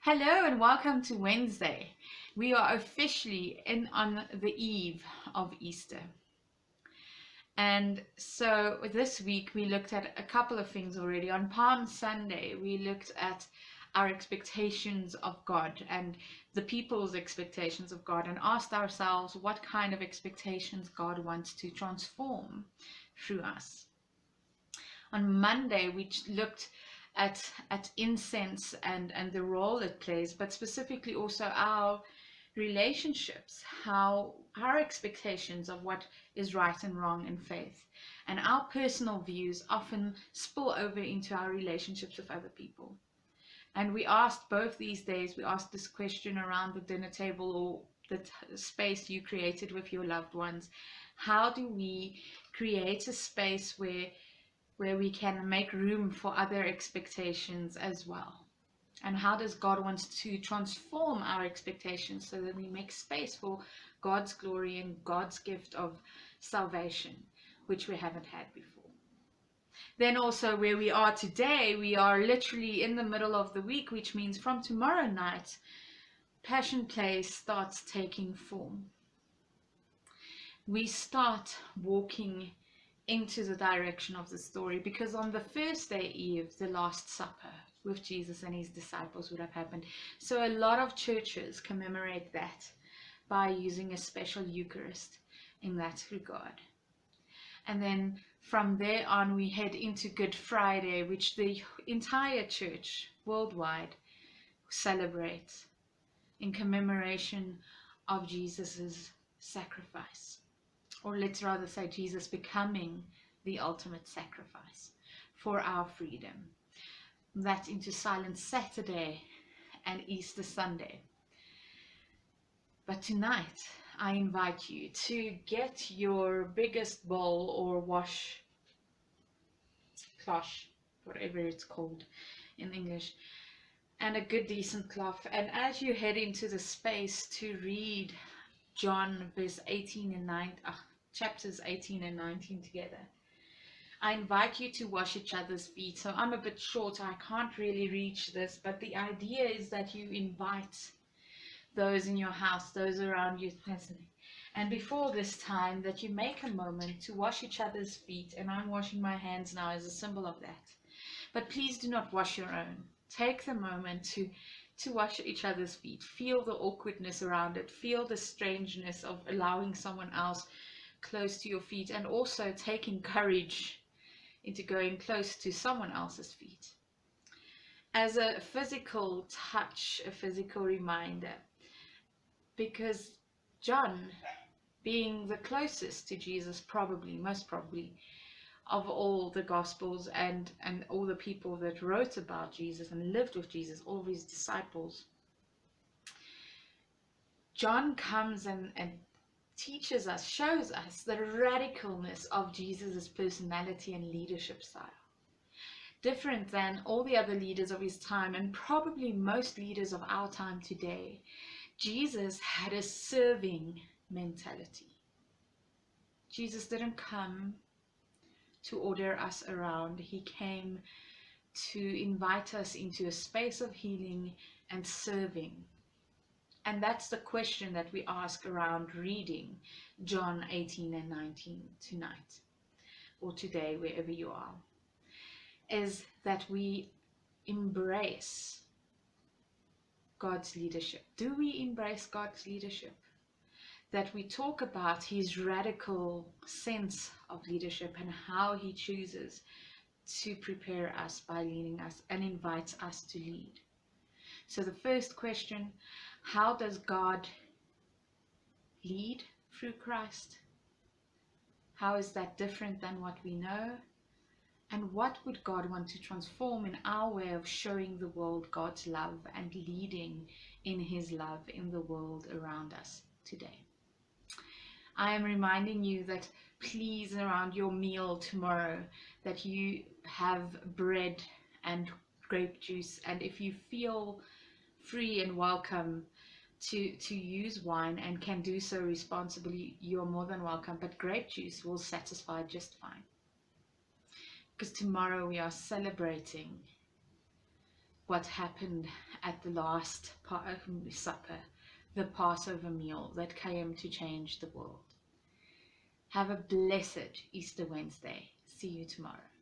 Hello and welcome to Wednesday. We are officially in on the eve of Easter. And so this week we looked at a couple of things already. On Palm Sunday, we looked at our expectations of God and the people's expectations of God and asked ourselves what kind of expectations God wants to transform through us. On Monday, we looked at incense and the role it plays, but specifically also our relationships, how our expectations of what is right and wrong in faith, and our personal views often spill over into our relationships with other people. And we asked both these days, we asked this question around the dinner table or the space you created with your loved ones. How do we create a space where we can make room for other expectations as well? And how does God want to transform our expectations so that we make space for God's glory and God's gift of salvation, which we haven't had before? Then also where we are today, we are literally in the middle of the week, which means from tomorrow night, Passion Play starts taking form. We start walking into the direction of the story, because on the Thursday eve, the Last Supper with Jesus and his disciples would have happened. So a lot of churches commemorate that by using a special Eucharist in that regard. And then from there on, we head into Good Friday, which the entire church worldwide celebrates in commemoration of Jesus's sacrifice. Or let's rather say Jesus becoming the ultimate sacrifice for our freedom. That into Silent Saturday and Easter Sunday. But tonight, I invite you to get your biggest bowl or wash cloth, whatever it's called in English, and a good decent cloth. And as you head into the space to read John verse 18 and 9, chapters 18 and 19 together, I invite you to wash each other's feet. So I'm a bit short, I can't really reach this, but the idea is that you invite those in your house, those around you, and before this time that you make a moment to wash each other's feet. And I'm washing my hands now as a symbol of that. But please do not wash your own. Take the moment to wash each other's feet. Feel the awkwardness around it. Feel the strangeness of allowing someone else close to your feet, and also taking courage into going close to someone else's feet as a physical touch, a physical reminder. Because John, being the closest to Jesus, most probably, of all the Gospels and all the people that wrote about Jesus and lived with Jesus, all of his disciples, John comes and teaches us, shows us the radicalness of Jesus' personality and leadership style. Different than all the other leaders of his time, and probably most leaders of our time today. Jesus had a serving mentality. Jesus didn't come to order us around. He came to invite us into a space of healing and serving. And that's the question that we ask around reading John 18 and 19 tonight, or today, wherever you are, is that we embrace God's leadership. Do we embrace God's leadership? That we talk about his radical sense of leadership and how he chooses to prepare us by leading us and invites us to lead. So the first question, how does God lead through Christ? How is that different than what we know? And what would God want to transform in our way of showing the world God's love and leading in his love in the world around us today? I am reminding you that please, around your meal tomorrow, that you have bread and grape juice. And if you feel free and welcome to use wine and can do so responsibly, you're more than welcome. But grape juice will satisfy just fine. Because tomorrow we are celebrating what happened at the last supper, the Passover meal that came to change the world. Have a blessed Easter Wednesday. See you tomorrow.